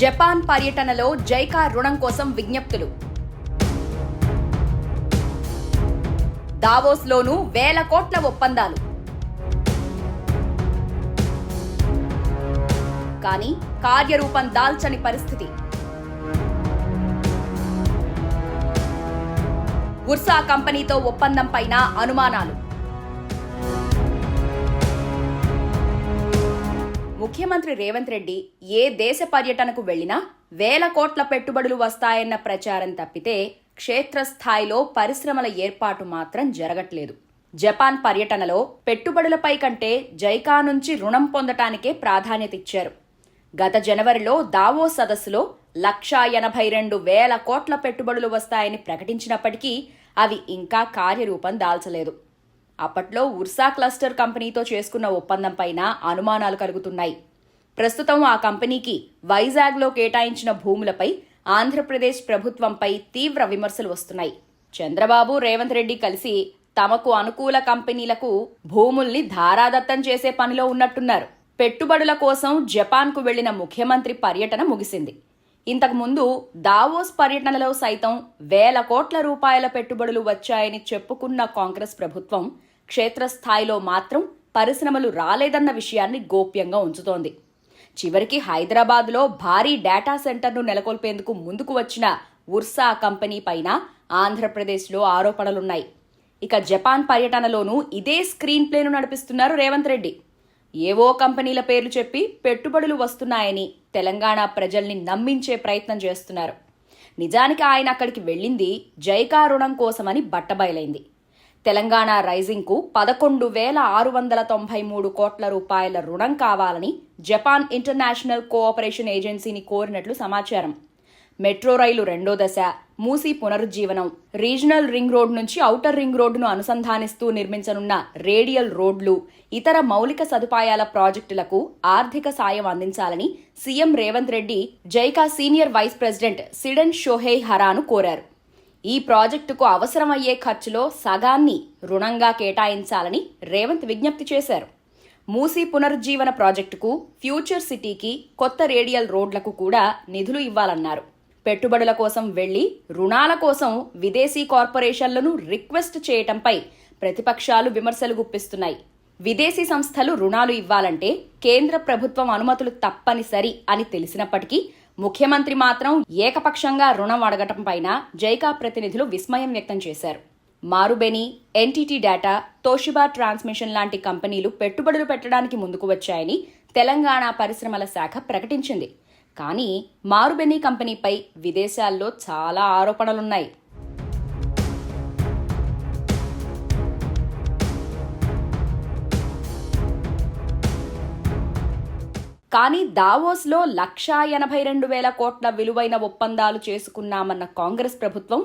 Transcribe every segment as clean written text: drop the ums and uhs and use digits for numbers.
Japan పర్యటనలో JICA రుణం కోసం విజ్ఞప్తులు. దావోస్లోనూ వేల కోట్ల ఒప్పందాలు. కానీ కార్యరూపం దాల్చని పరిస్థితి. ఉర్సా కంపెనీతో ఒప్పందం పైన అనుమానాలు. ముఖ్యమంత్రి రేవంత్ రెడ్డి ఏ దేశ పర్యటనకు వెళ్లినా వేల కోట్ల పెట్టుబడులు వస్తాయన్న ప్రచారం తప్పితే క్షేత్రస్థాయిలో పరిశ్రమల ఏర్పాటు మాత్రం జరగట్లేదు. జపాన్ పర్యటనలో పెట్టుబడులపై కంటే జైకా నుంచి రుణం పొందటానికే ప్రాధాన్యత ఇచ్చారు. గత జనవరిలో దావోస్ సదస్సులో 1,82,000 కోట్ల పెట్టుబడులు వస్తాయని ప్రకటించినప్పటికీ అవి ఇంకా కార్యరూపం దాల్చలేదు. అప్పట్లో ఉర్సా క్లస్టర్ కంపెనీతో చేసుకున్న ఒప్పందం పైన అనుమానాలు కలుగుతున్నాయి. ప్రస్తుతం ఆ కంపెనీకి వైజాగ్లో కేటాయించిన భూములపై ఆంధ్రప్రదేశ్ ప్రభుత్వంపై తీవ్ర విమర్శలు వస్తున్నాయి. చంద్రబాబు, రేవంత్ రెడ్డి కలిసి తమకు అనుకూల కంపెనీలకు భూముల్ని ధారాదత్తం చేసే పనిలో ఉన్నట్టున్నారు. పెట్టుబడుల కోసం జపాన్కు వెళ్లిన ముఖ్యమంత్రి పర్యటన ముగిసింది. ఇంతకుముందు దావోస్ పర్యటనలో సైతం వేల కోట్ల రూపాయల పెట్టుబడులు వచ్చాయని చెప్పుకున్న కాంగ్రెస్ ప్రభుత్వం క్షేత్రస్థాయిలో మాత్రం పరిశ్రమలు రాలేదన్న విషయాన్ని గోప్యంగా ఉంచుతోంది. చివరికి హైదరాబాద్లో భారీ డేటా సెంటర్ను నెలకొల్పేందుకు ముందుకు వచ్చిన ఉర్సా కంపెనీ పైన ఆంధ్రప్రదేశ్లో ఆరోపణలున్నాయి. ఇక జపాన్ పర్యటనలోనూ ఇదే స్క్రీన్ ప్లేను నడిపిస్తున్నారు రేవంత్ రెడ్డి. ఏవో కంపెనీల పేర్లు చెప్పి పెట్టుబడులు వస్తున్నాయని తెలంగాణ ప్రజల్ని నమ్మించే ప్రయత్నం చేస్తున్నారు. నిజానికి ఆయన అక్కడికి వెళ్ళింది జైకా రుణం కోసమని బట్టబయలైంది. తెలంగాణ రైజింగ్కు 11,693 కోట్ల రూపాయల రుణం కావాలని జపాన్ ఇంటర్నేషనల్ కోఆపరేషన్ ఏజెన్సీని కోరినట్లు సమాచారం. మెట్రో రైలు 2వ దశ, మూసీ పునరుజ్జీవనం, రీజనల్ రింగ్ రోడ్ నుంచి ఔటర్ రింగ్ రోడ్డును అనుసంధానిస్తూ నిర్మించనున్న రేడియల్ రోడ్లు, ఇతర మౌలిక సదుపాయాల ప్రాజెక్టులకు ఆర్థిక సాయం అందించాలని CM Revanth Reddy JICA senior vice president సిడెన్ షోహెయ్ హరాను కోరారు. ఈ ప్రాజెక్టుకు అవసరమయ్యే ఖర్చులో సగాన్ని రుణంగా కేటాయించాలని రేవంత్ విజ్ఞప్తి చేశారు. మూసీ పునరుజ్జీవన ప్రాజెక్టుకు, ఫ్యూచర్ సిటీకి, కొత్త రేడియల్ రోడ్లకు కూడా నిధులు ఇవ్వాలన్నారు. పెట్టుబడుల కోసం వెళ్లి రుణాల కోసం విదేశీ కార్పొరేషన్లను రిక్వెస్ట్ చేయటంపై ప్రతిపక్షాలు విమర్శలు గుప్పిస్తున్నాయి. విదేశీ సంస్థలు రుణాలు ఇవ్వాలంటే కేంద్ర ప్రభుత్వం అనుమతులు తప్పనిసరి అని తెలిసినప్పటికీ ముఖ్యమంత్రి మాత్రం ఏకపక్షంగా రుణం అడగటం పైన జైకా ప్రతినిధులు విస్మయం వ్యక్తం చేశారు. మారుబెని, ఎన్టీటీ డేటా, తోషిబా ట్రాన్స్మిషన్ లాంటి కంపెనీలు పెట్టుబడులు పెట్టడానికి ముందుకు వచ్చాయని తెలంగాణ పరిశ్రమల శాఖ ప్రకటించింది. కానీ మారుబెని కంపెనీపై విదేశాల్లో చాలా ఆరోపణలున్నాయి. కానీ దావోస్లో 1,82,000 కోట్ల విలువైన ఒప్పందాలు చేసుకున్నామన్న కాంగ్రెస్ ప్రభుత్వం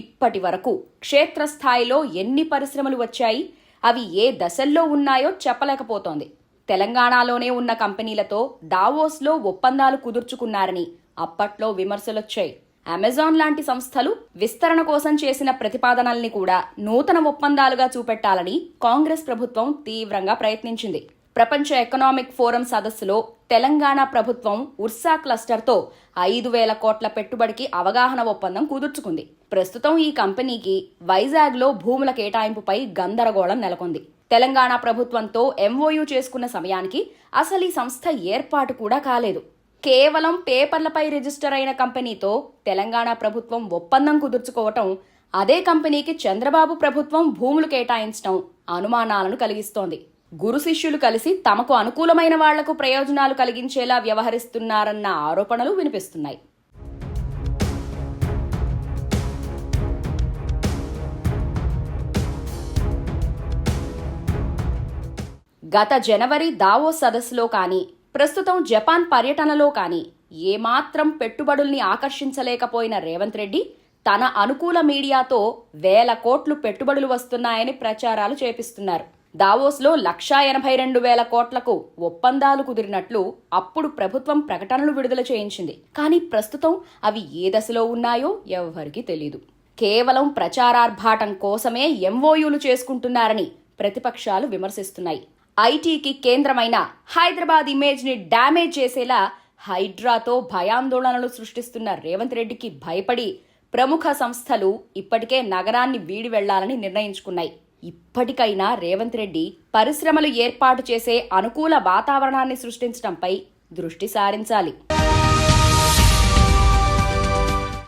ఇప్పటి వరకు క్షేత్రస్థాయిలో ఎన్ని పరిశ్రమలు వచ్చాయి, అవి ఏ దశల్లో ఉన్నాయో చెప్పలేకపోతోంది. తెలంగాణలోనే ఉన్న కంపెనీలతో దావోస్లో ఒప్పందాలు కుదుర్చుకున్నారని అప్పట్లో విమర్శలొచ్చాయి. అమెజాన్ లాంటి సంస్థలు విస్తరణ కోసం చేసిన ప్రతిపాదనల్ని కూడా నూతన ఒప్పందాలుగా చూపెట్టాలని కాంగ్రెస్ ప్రభుత్వం తీవ్రంగా ప్రయత్నించింది. ప్రపంచ ఎకనామిక్ ఫోరం సదస్సులో తెలంగాణ ప్రభుత్వం ఉర్సా క్లస్టర్తో 5,000 కోట్ల పెట్టుబడికి అవగాహన ఒప్పందం కుదుర్చుకుంది. ప్రస్తుతం ఈ కంపెనీకి వైజాగ్లో భూముల కేటాయింపుపై గందరగోళం నెలకొంది. తెలంగాణ ప్రభుత్వంతో ఎంఓయూ చేసుకున్న సమయానికి అసలు ఈ సంస్థ ఏర్పాటు కూడా కాలేదు. కేవలం పేపర్లపై రిజిస్టర్ అయిన కంపెనీతో తెలంగాణ ప్రభుత్వం ఒప్పందం కుదుర్చుకోవటం, అదే కంపెనీకి చంద్రబాబు ప్రభుత్వం భూములు కేటాయించడం అనుమానాలను కలిగిస్తోంది. గురు శిష్యులు కలిసి తమకు అనుకూలమైన వాళ్లకు ప్రయోజనాలు కలిగించేలా వ్యవహరిస్తున్నారన్న ఆరోపణలు వినిపిస్తున్నాయి. గత జనవరి దావోస్ సదస్సులో కానీ, ప్రస్తుతం జపాన్ పర్యటనలో కానీ ఏమాత్రం పెట్టుబడుల్ని ఆకర్షించలేకపోయిన రేవంత్ రెడ్డి తన అనుకూల మీడియాతో వేల కోట్లు పెట్టుబడులు వస్తున్నాయని ప్రచారాలు చేపిస్తున్నారు. దావోస్లో 1,82,000 కోట్లకు ఒప్పందాలు కుదిరినట్లు అప్పుడు ప్రభుత్వం ప్రకటనలు విడుదల చేయించింది. కానీ ప్రస్తుతం అవి ఏ దశలో ఉన్నాయో ఎవ్వరికీ తెలీదు. కేవలం ప్రచారార్భాటం కోసమే ఎంఓయూలు చేసుకుంటున్నారని ప్రతిపక్షాలు విమర్శిస్తున్నాయి. ఐటీకి కేంద్రమైన హైదరాబాద్ ఇమేజ్ ని డ్యామేజ్ చేసేలా హైడ్రాతో భయాందోళనలు సృష్టిస్తున్న రేవంత్ రెడ్డికి భయపడి ప్రముఖ సంస్థలు ఇప్పటికే నగరాన్ని వీడి వెళ్లాలని నిర్ణయించుకున్నాయి. ఇప్పటికైనా రేవంత్ రెడ్డి పరిశ్రమలు ఏర్పాటు చేసే అనుకూల వాతావరణాన్ని సృష్టించడంపై దృష్టి సారించాలి.